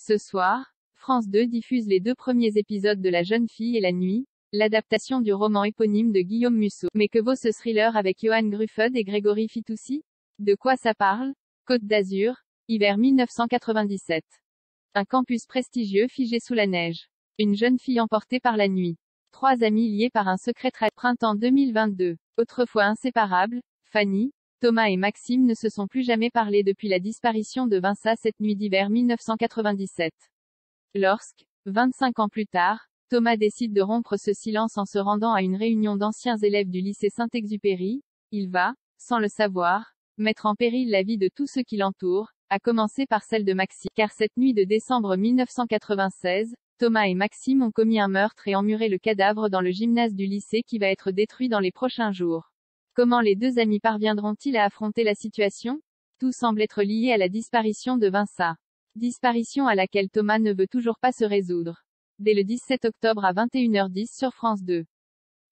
Ce soir, France 2 diffuse les 2 premiers épisodes de La Jeune Fille et la Nuit, l'adaptation du roman éponyme de Guillaume Musso. Mais que vaut ce thriller avec Johan Gruffud et Grégory Fitoussi? De quoi ça parle? Côte d'Azur, hiver 1997. Un campus prestigieux figé sous la neige. Une jeune fille emportée par la nuit. 3 amis liés par un secret printemps 2022. Autrefois inséparables, Fanny, Thomas et Maxime ne se sont plus jamais parlé depuis la disparition de Vinça cette nuit d'hiver 1997. Lorsque, 25 ans plus tard, Thomas décide de rompre ce silence en se rendant à une réunion d'anciens élèves du lycée Saint-Exupéry, il va, sans le savoir, mettre en péril la vie de tous ceux qui l'entourent, à commencer par celle de Maxime. Car cette nuit de décembre 1996, Thomas et Maxime ont commis un meurtre et emmuré le cadavre dans le gymnase du lycée qui va être détruit dans les prochains jours. Comment les 2 amis parviendront-ils à affronter la situation? Tout semble être lié à la disparition de Vinça. Disparition à laquelle Thomas ne veut toujours pas se résoudre. Dès le 17 octobre à 21h10 sur France 2.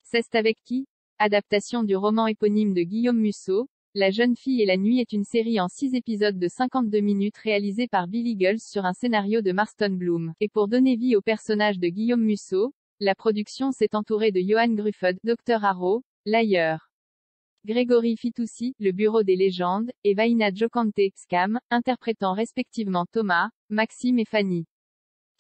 C'est avec qui? Adaptation du roman éponyme de Guillaume Musso, La Jeune Fille et la Nuit est une série en 6 épisodes de 52 minutes réalisée par Billy Girls sur un scénario de Marston Bloom. Et pour donner vie au personnage de Guillaume Musso, la production s'est entourée de Johan Gruffud, Dr Harrow, l'ailleurs. Grégory Fitoussi, Le Bureau des légendes, et Vaina Jokante, Scam, interprétant respectivement Thomas, Maxime et Fanny.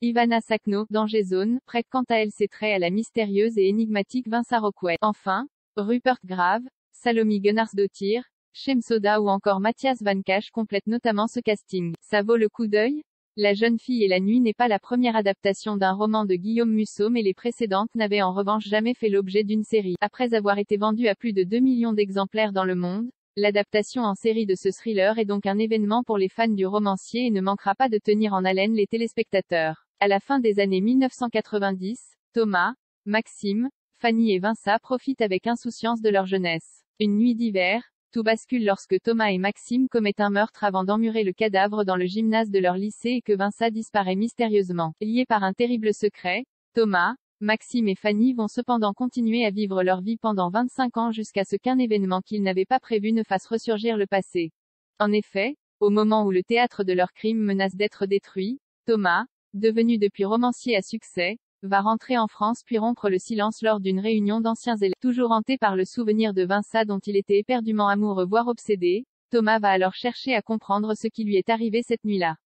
Ivana Sakno, Danger Zone, prête quant à elle ses traits à la mystérieuse et énigmatique Vinça Rockwell. Enfin, Rupert Grave, Salomé Gunnarsdottir, Shem Soda ou encore Mathias Van Cache complètent notamment ce casting. Ça vaut le coup d'œil? La Jeune Fille et la Nuit n'est pas la première adaptation d'un roman de Guillaume Musso mais les précédentes n'avaient en revanche jamais fait l'objet d'une série. Après avoir été vendue à plus de 2 millions d'exemplaires dans le monde, l'adaptation en série de ce thriller est donc un événement pour les fans du romancier et ne manquera pas de tenir en haleine les téléspectateurs. À la fin des années 1990, Thomas, Maxime, Fanny et Vinça profitent avec insouciance de leur jeunesse. Une nuit d'hiver, tout bascule lorsque Thomas et Maxime commettent un meurtre avant d'emmurer le cadavre dans le gymnase de leur lycée et que Vinça disparaît mystérieusement. Liés par un terrible secret, Thomas, Maxime et Fanny vont cependant continuer à vivre leur vie pendant 25 ans jusqu'à ce qu'un événement qu'ils n'avaient pas prévu ne fasse ressurgir le passé. En effet, au moment où le théâtre de leur crime menace d'être détruit, Thomas, devenu depuis romancier à succès, va rentrer en France puis rompre le silence lors d'une réunion d'anciens élèves. Toujours hanté par le souvenir de Vinça dont il était éperdument amoureux voire obsédé, Thomas va alors chercher à comprendre ce qui lui est arrivé cette nuit-là.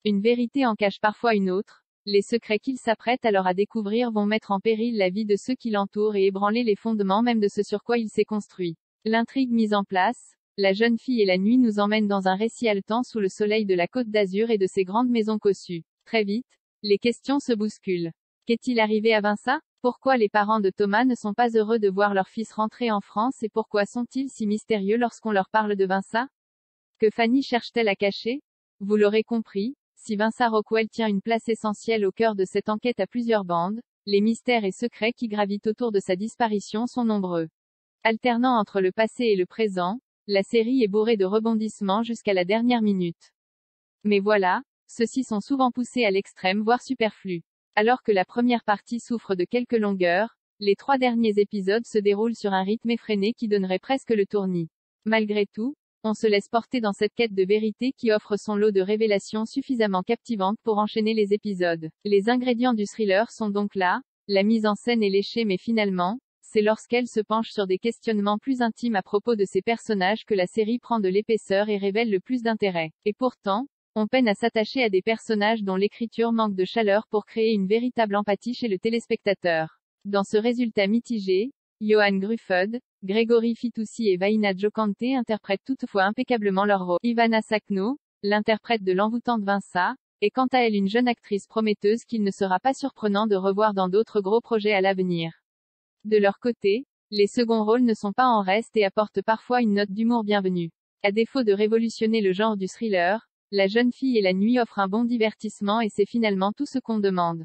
Une vérité en cache parfois une autre, les secrets qu'il s'apprête alors à découvrir vont mettre en péril la vie de ceux qui l'entourent et ébranler les fondements même de ce sur quoi il s'est construit. L'intrigue mise en place, La Jeune Fille et la Nuit nous emmène dans un récit haletant sous le soleil de la Côte d'Azur et de ses grandes maisons cossues. Très vite, les questions se bousculent. Qu'est-il arrivé à Vinça? Pourquoi les parents de Thomas ne sont pas heureux de voir leur fils rentrer en France et pourquoi sont-ils si mystérieux lorsqu'on leur parle de Vinça? Que Fanny cherche-t-elle à cacher? Vous l'aurez compris, si Vinça Rockwell tient une place essentielle au cœur de cette enquête à plusieurs bandes, les mystères et secrets qui gravitent autour de sa disparition sont nombreux. Alternant entre le passé et le présent, la série est bourrée de rebondissements jusqu'à la dernière minute. Mais voilà, ceux-ci sont souvent poussés à l'extrême voire superflus. Alors que la première partie souffre de quelques longueurs, les 3 derniers épisodes se déroulent sur un rythme effréné qui donnerait presque le tournis. Malgré tout, on se laisse porter dans cette quête de vérité qui offre son lot de révélations suffisamment captivantes pour enchaîner les épisodes. Les ingrédients du thriller sont donc là, la mise en scène est léchée mais finalement, c'est lorsqu'elle se penche sur des questionnements plus intimes à propos de ces personnages que la série prend de l'épaisseur et révèle le plus d'intérêt. Et pourtant, on peine à s'attacher à des personnages dont l'écriture manque de chaleur pour créer une véritable empathie chez le téléspectateur. Dans ce résultat mitigé, Johan Gruffud, Grégory Fitoussi et Vaina Jokante interprètent toutefois impeccablement leur rôle. Ivana Sakno, l'interprète de l'envoûtante Vinça, est quant à elle une jeune actrice prometteuse qu'il ne sera pas surprenant de revoir dans d'autres gros projets à l'avenir. De leur côté, les seconds rôles ne sont pas en reste et apportent parfois une note d'humour bienvenue. À défaut de révolutionner le genre du thriller, La Jeune Fille et la Nuit offre un bon divertissement et c'est finalement tout ce qu'on demande.